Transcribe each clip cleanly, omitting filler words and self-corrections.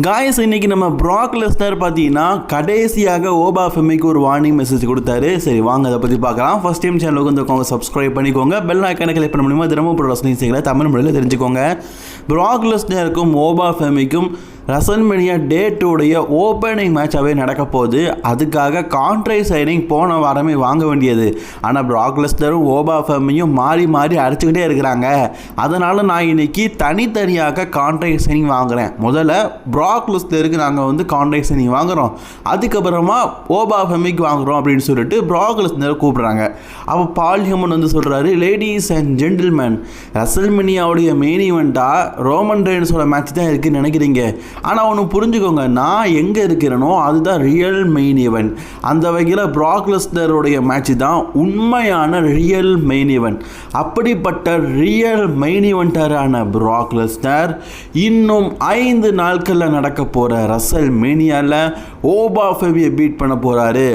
Guys இன்னைக்கு நம்ம Prague Lesnar பார்த்தீங்கன்னா கடைசியாக ஓபா ஃபெமிக்கு ஒரு வார்னிங் மெசேஜ் கொடுத்தாரு. சரி வாங்க அதை பற்றி பார்க்கலாம். ஃபர்ஸ்ட் டைம் சேனலுக்கு வந்து சப்ஸ்கிரைப் பண்ணிக்கோங்க, பெல் ஐக்கானை கிளிக் பண்ண முடியுமா தினமும் ரசனிங் செய்யல தமிழ் மொழியில் தெரிஞ்சுக்கோங்க. ப்ராக் லெஸ்னருக்கும் ஓபா ஃபெமிக்கும் ரசல்மேனியா டே 2 ஓப்பனிங் மேட்சாகவே நடக்க போகுது. அதுக்காக கான்ட்ராக்ட் சைனிங் போன வாரமே வாங்க வேண்டியது. ஆனால் ப்ராக் லெஸ்னரும் ஓபா ஃபெமியும் மாறி மாறி அடிச்சுக்கிட்டே இருக்கிறாங்க. அதனால் நான் இன்னைக்கு தனித்தனியாக கான்ட்ராக்ட் சைனிங் வாங்குகிறேன். முதல்ல ப்ராக் லெஸ்னருக்கு நாங்கள் வந்து கான்ட்ராக்ட் சைனிங் வாங்குகிறோம், அதுக்கப்புறமா ஓபா ஃபெமிக்கு வாங்குகிறோம் அப்படின்னு சொல்லிட்டு ப்ராக் லெஸ்னர் கூப்பிட்றாங்க. அப்போ பால் ஹெமன் வந்து சொல்கிறாரு, லேடிஸ் அண்ட் ஜென்டில்மேன், ரசல்மேனியாவுடைய மெயின் ஈவெண்ட்டாக ரோமன் ரெயின்ஸோட மேட்ச் தான் இருக்குதுன்னு நினைக்கிறீங்க. ஆனால் ஒன்று புரிஞ்சுக்கோங்க, நான் எங்கே இருக்கிறேனோ அதுதான் ரியல் மெயின் ஈவெண்ட். அந்த வகையில் ப்ராக் லெஸ்னருடைய மேட்ச் தான் உண்மையான ரியல் மெயின் ஈவெண்ட். அப்படிப்பட்ட ரியல் மெயின் ஈவெண்ட்டான ப்ராக் லெஸ்னர் இன்னும் 5 நாட்களில் நடக்க போகிற ரசல்மேனியாவில் ஓபா ஃபெமியை பீட் பண்ண போகிறாரு.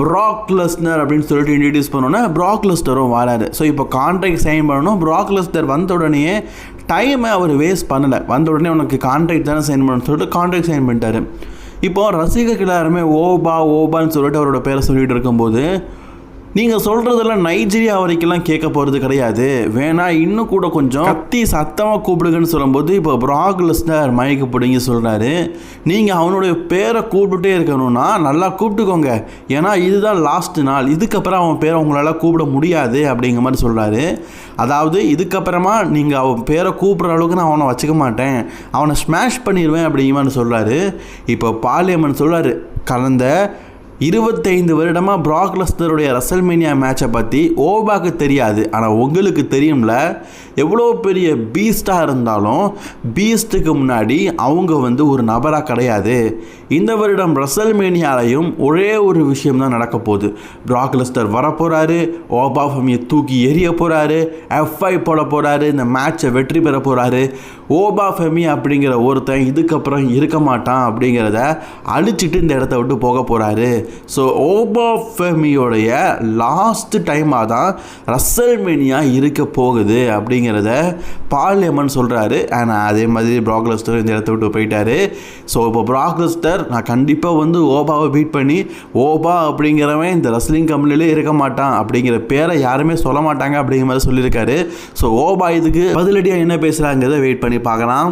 ப்ராக் லெஸ்னர் அப்படின்னு சொல்லிட்டு இன்ட்ரடியூஸ் பண்ணோன்னா ப்ராக் லெஸ்னரும் வராரு. ஸோ இப்போ கான்ட்ராக்ட் சைன் பண்ணணும். ப்ராக் லெஸ்னர் வந்த உடனே டைமை அவர் வேஸ்ட் பண்ணலை. வந்த உடனே உனக்கு கான்ட்ராக்ட் தானே சைன் பண்ணணும்னு சொல்லிட்டு கான்ட்ராக்ட் சைன் பண்ணிட்டாரு. இப்போது ரசிகர்கள் எல்லாருமே ஓபான்னு சொல்லிட்டு அவரோட பேரை சொல்லிட்டு இருக்கும்போது, நீங்கள் சொல்கிறதெல்லாம் நைஜீரியா வரைக்கும்லாம் கேட்க போகிறது கிடையாது, வேணா இன்னும் கூட கொஞ்சம் கத்தி சத்தமாக கூப்பிடுங்கன்னு சொல்லும்போது இப்போ ப்ராக் லெஸ்னர் மைக்கு பிடிங்கி சொல்கிறாரு, நீங்கள் அவனுடைய பேரை கூப்பிட்டுட்டே இருக்கணும்னா நல்லா கூப்பிட்டுக்கோங்க, ஏன்னா இதுதான் லாஸ்ட் நாள், இதுக்கப்புறம் அவன் பேரை உங்களால் கூப்பிட முடியாது அப்படிங்கிற மாதிரி சொல்கிறாரு. அதாவது இதுக்கப்புறமா நீங்கள் அவன் பேரை கூப்பிட்ற அளவுக்கு நான் அவனை வச்சுக்க மாட்டேன், அவனை ஸ்மாஷ் பண்ணிடுவேன் அப்படிங்கிற மாதிரி சொல்கிறாரு. இப்போ பார்லிமெண்ட் சொல்கிறாரு, கடந்த 25 வருடமாக ப்ராக் லெஸ்னருடைய ரசல்மேனியா மேட்சை பற்றி ஓபாக்கு தெரியாது, ஆனால் உங்களுக்கு தெரியும்ல. எவ்வளோ பெரிய பீஸ்டாக இருந்தாலும் பீஸ்ட்டுக்கு முன்னாடி அவங்க வந்து ஒரு நபராக கிடையாது. இந்த வருடம் ரசல்மேனியாலையும் ஒரே ஒரு விஷயம் தான் நடக்க போகுது. ப்ராக் லெஸ்னர் வரப்போகிறாரு, ஓபா ஃபெமியை தூக்கி எறிய போகிறாரு, F5 போட போகிறாரு, இந்த மேட்சை வெற்றி பெற போகிறாரு. ஓபா ஃபெமி அப்படிங்கிற ஒருத்தன் இதுக்கப்புறம் இருக்க மாட்டான் அப்படிங்கிறத அழிச்சிட்டு இந்த இடத்த விட்டு போக போகிறாரு. ஸோ ஓபா ஃபெமியோடைய லாஸ்ட் டைமாக தான் ரசல்மேனியா இருக்க போகுது அப்படிங்கிறத பார்லிமெண்ட் சொல்கிறாரு. ஆனால் அதே மாதிரி ப்ராக் லெஸ்னர் இந்த இடத்த விட்டு போயிட்டாரு. ஸோ இப்போ ப்ராக் லெஸ்னர் நான் கண்டிப்பாக வந்து ஓபாவை பீட் பண்ணி, ஓபா அப்படிங்கிறவன் இந்த ரெஸ்லிங் கம்பெனிலே இருக்க மாட்டான் அப்படிங்கிற பேரை யாருமே சொல்ல மாட்டாங்க அப்படிங்கிற மாதிரி சொல்லியிருக்காரு. ஸோ ஓபா இதுக்கு பதிலடியாக என்ன பேசுகிறாங்கிறத வெயிட் பண்ணி பார்க்கலாம்.